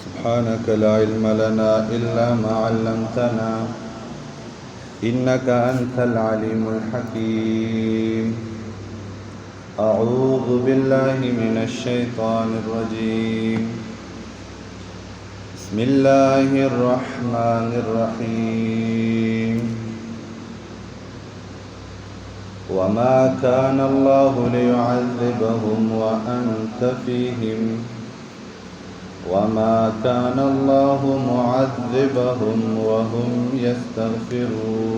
سبحانك لا علم لنا إلا ما علمتنا إنك أنت العليم الحكيم. أعوذ بالله من الشيطان الرجيم. بسم الله الرحمن الرحيم. وما كان الله ليعذبهم وأنت فيهم وما كان الله معذبهم وهم يستغفرون.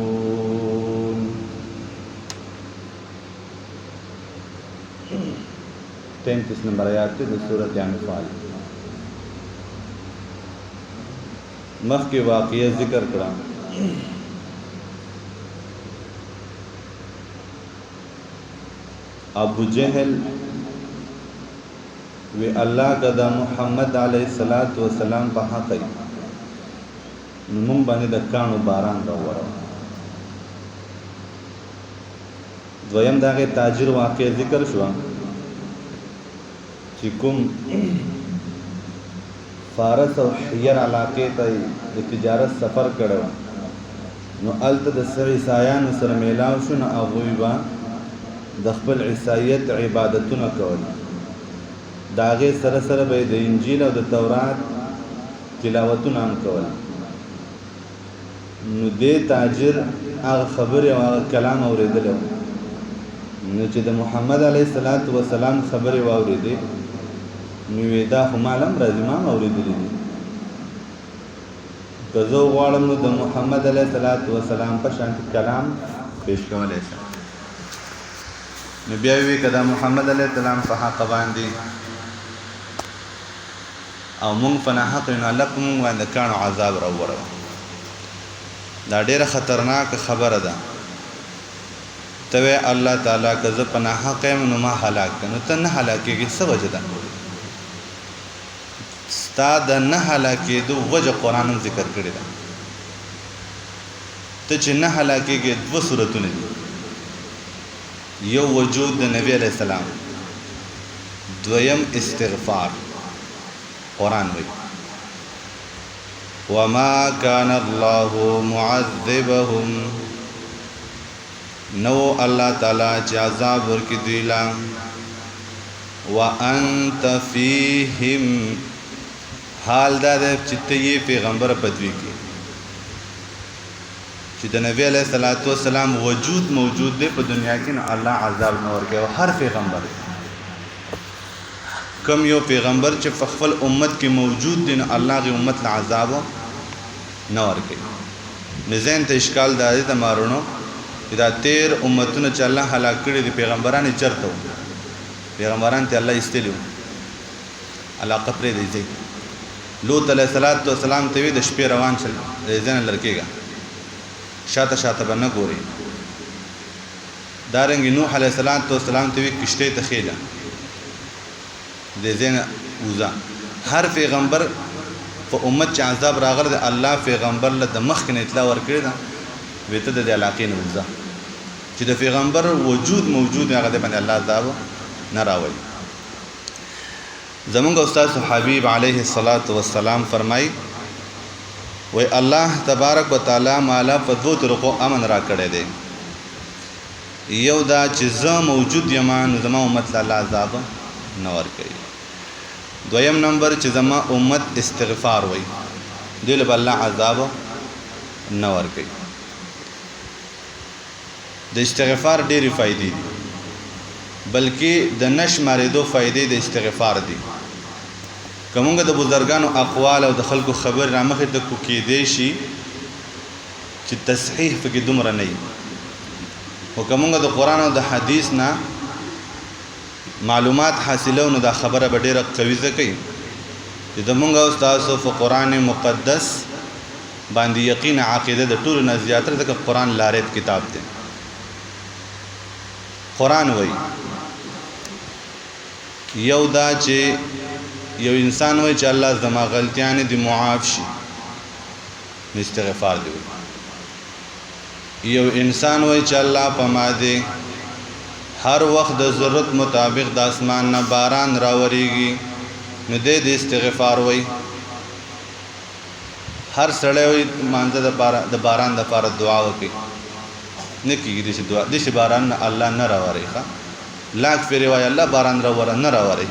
33 نمبر آیات دی سورۃ انفال. مخکې واقعه ذکر کړه. ابو جهل وی الله قد محمد علیه الصلاۃ والسلام په حق ای نوم باندې د کانو باران راوړو. دویم دغه تاجر واقع ذکر شو چې کوم فارس او حیر علاقې ته د تجارت سفر کړو نو الته د عیسایانو سره میلاو شو نو هغوی به د خپل عیسایت عبادتونه کول. د هغې سره سره به د انجیل او د تورات تلاوتونه هم کول. نو دې تاجر هغه خبرې او هغه کلام اورېدلی نو چې د محمد علیه الصلاۃ والسلام خبرې واورېدې نو یې دا خو مال هم راځي ما هم اورېدلي دي که زه وغواړم نو د محمد علیه الصلاۃ والسلام په شانتې کلام پیش کولی شم. نو بیا وی که دا محمد علیه السلام په حق باندې او مونږ په ناحق نو الله په مونږ باندې کاڼو عذاب راوړو. دا ډېره خطرناکه خبره ده. ته وی الله تعالی که زه په ناحق یم نو ما هلاک کړه. نو ته نه هلاکېږې څه وجه ده؟ ستا د نه هلاکېدو وجه قرآن هم ذکر کړې ده. ته چې نه هلاکېږې دوه صورتونه دي. یو وجود د نبی علیہ السلام، دویم استغفار. قرآن وی وما كان الله معذبهم، نو الله تعالی چې عذاب ورکړي دوی لا وانت فیهم، حال دا ده چې ته یې پیغمبر په دوی کې چې د نبی علیہ الصلوۃ والسلام وجود موجود دی په دنیا کې نو الله عذاب نه ورکوي. او هر پیغمبر کم یو پیغمبر چې په خپل امت کې موجود دی نو الله غي امت له عذاب نه ورکوي. نزين ته اشکال دادی د مارونو دا 13 امتونه چې الله هلاک کړي دي پیغمبران چرته وو. پیغمبران ته الله استلیو علاقه پرې دی. لوط علیہ السلام ته وی د شپې روان شل ځنه لړکېګا شاته شاته باندې ګوري. دارنګ نوح علیہ السلام ته وی کشته ته خېلا د زینه وزا. هر پیغمبر په امت چې عذاب راغله الله پیغمبر له د مخ کې اطلاع ورکړي دا وته د علاقې نه وزا چې د پیغمبر وجود موجود هغه د باندې الله عذاب نه راوړي. زمونږ استاد حبیب علیه الصلاۃ والسلام فرمای وی الله تبارک وتعالى مالا په دوه طریقو امن را کړی دی. یو دا چې زه موجود یم نو زما امت له الله عذاب نه ورکوي. دویم نمبر چې زما امت استغفار وی دوی له الله عذاب نه ورکوي. د استغفار ډېرې فائدې دي بلکې د نشمارېدو فائدې د استغفار دي. کومګه د بزرګانو اقوال او د خلکو خبر رامخې د کو کې دی شي چې تصحیح پکې دومره نه وي. او کومګه د قران او د حدیث نه معلومات حاصلو نو دا خبره به ډېره قوي ځکه چې زمونږ استاد په قران مقدس باندې یقین عقیده د ټول نه زیاتره ځکه قران لارې کتاب دی. قران وایي یو دا چې یو انسان وایي چې الله زما غلطیان دي معاف شي استغفار دی. یو انسان وایي چې الله په ما دی هر وخت د ضرورت مطابق د اسمان نه باران راوريږي نو د استغفار وایي هر سړی وي مانځه د باران دپاره دعا وکړي نه کېږي داسې باران نه الله نه راوری ښه لاک پرې وایي الله باران راوره نه راوری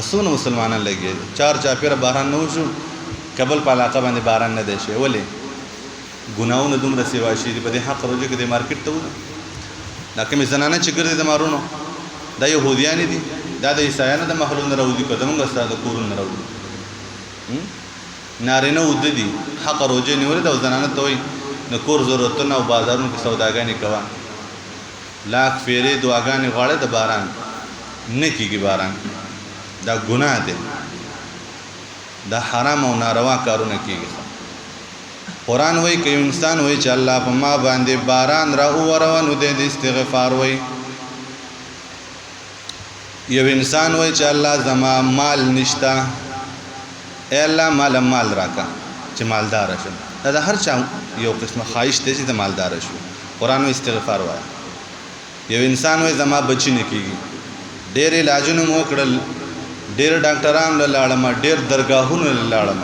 څونه مسلمانان لګي چار چاپېره باران نه وشو کابل په علاقه باندې باران نه دی شوی ولې ګناهونه دومره سیوا شي دي په دې حق روزه کې د مارکیټ ته وځو دا کومې زنانه چې ګرځي د مارونو دا یهودیانې دي دا د عیسایانو د محلو نه راوځي که زمونږ ستا د کورونو نه راوځي نارینه اوده دي حق روزه نیولې ده او زنانه ته وایي د کور ضرورتونه او بازارونو کې سوداګانې کوه لاک فیرې دعاګانې غواړه د باران نه کېږي باران دا ګناه دی دا حرام او ناروا کارونه کېږي قرآن وایي که یو انسان وایي چې الله په ما باندې باران را ووروه نو دی د استغفار وایي یو انسان وایي چې الله زما مال نشته ای الله مال راکا چې مالدار شم دا د هر چا یو قسمه خواهش دی چې د مالدار شو قرآن وایي استغفار وایي یو انسان وایي زما بچی نه کېږي ډېر علاجونه مو وکړل ډېر ډاکټران له لاړم ډېر درګاهونو له لاړم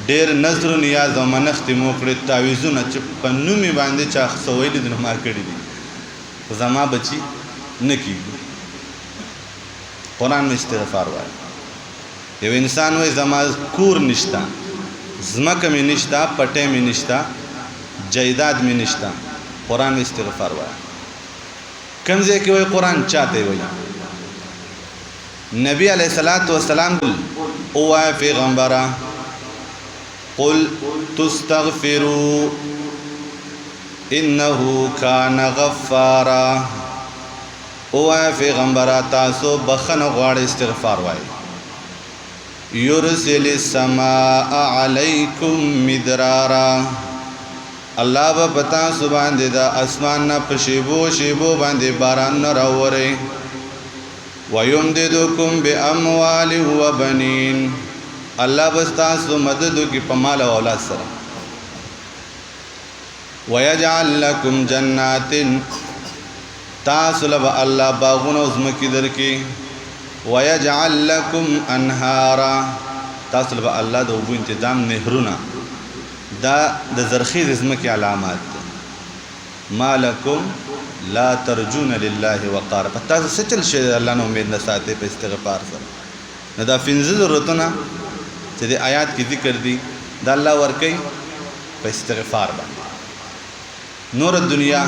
ډېر نظر و نیاز او منښتې مو وکړې تعویذونه چې په نوم یې باندې چا څه ویلي دي نو ما کړي دي خو زما بچي نه کېږي قرآن مې استغفار وایي یو انسان وایي زما کور نشته ځمکه مې نشته پټی مې نشته جایداد مې نشته قرآن مې استغفار وایي کوم ځای کې وایي قرآن چاته وایي نبی علیہ الصلوۃ والسلام او پیغمبره قل تستغفروا انه كان غفارا او پیغمبره تاسو بخنه غواړئ استغفار وایي يرسل السماء عليكم مدرارا الله به پتا سو باندې د اسمان نه په شیبو باندې باران نه راوړي ويمددكم باموال وبنين الله بستاسو مدد کی په مال او اولاد سره ويجعل لكم جنات تاسو له الله باغونه زمکی درکې ويجعل لكم انهارا تاسو له الله د وبو تنظیم نهرونه دا د زرخیز زمکی علامات مالکم لا ترجون لله وقار پتا څه چل شي الله نو امید نه ساتي په استغفار سره نه دا پنځه ضرورتونه چې د آیات کې ذکر دي دا الله ورکي په استغفار باندې نور دنیا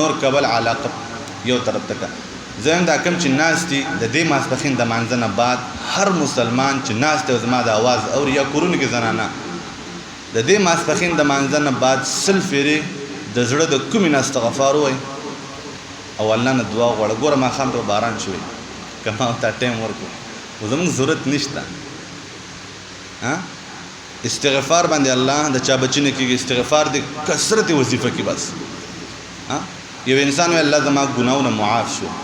نور قبل علاقه یو طرف تک زم دا کم چې ناس دي د دې ماسپخین د مانځنه بعد هر مسلمان چې ناس ته زما د आवाज او یا کورونه کې زنانه د دې ماسپخین د مانځنه بعد سل فری د زړه د کوم نه استغفار وای او الله نه دعا غواړه ګوره ما خام ته باران شوی کما ته ټیم ورکو زموږ ضرورت نشته ها استغفار باندې الله د چا بچنه کې استغفار د کثرت وظیفه کې بس ها یو انسان وی الله زما ګناونه معاف شو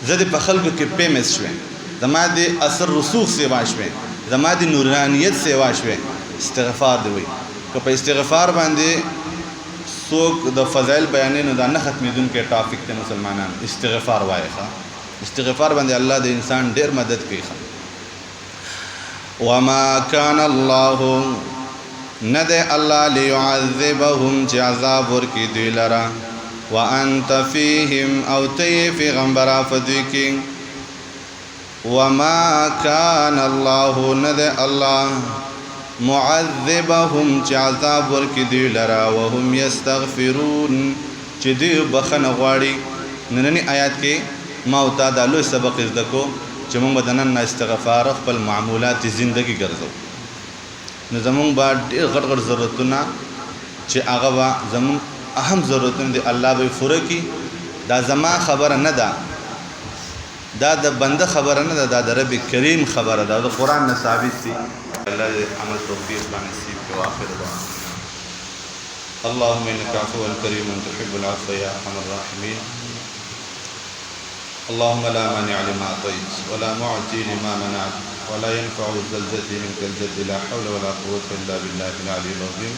زه په خلکو کې پیمس شوم زما د اثر رسوخ سیوا شوم زما د نورانیت سیوا شوم استغفار دی وی که په استغفار باندې څوک د فضایل بیانینو دا نه ختمېدونکی ټاپک ته مسلمانان استغفار وایي استغفار باندې الله د انسان ډېر مدد کوي وما كان الله ند الله ليعذبهم چې عذاب ورکړي دوی لره وانت فيهم او تی پیغمبر افدی کی وما كان الله ند الله معذبهم چې عذاب ورکړي دوی لره وهم يستغفرون چې دوی بخنه غواړي نننی آیات کې ما او تا د لوی سبق زده کو چې موږ بدنن استغفار خپل معمولات زندگی ګرځو نو زموږ با ډېر غټ ضرورتونه چې هغه زموږ اهم ضرورتونه دي الله به پوره کړي دا زما خبره نه ده دا د بنده خبره نه ده دا د رب کریم خبره ده د قرآن نه ثابت دي الله دې عمل توفیق نصیب کړي واخر دعوانا اللهم انك عفو كريم تحب العفو يا ارحم الراحمين اللهم لا مانع لما اعطيت ولا معطي لما منعت ولا ينفع ذا الجد منك الجد لا حول ولا قوه الا بالله العلي العظيم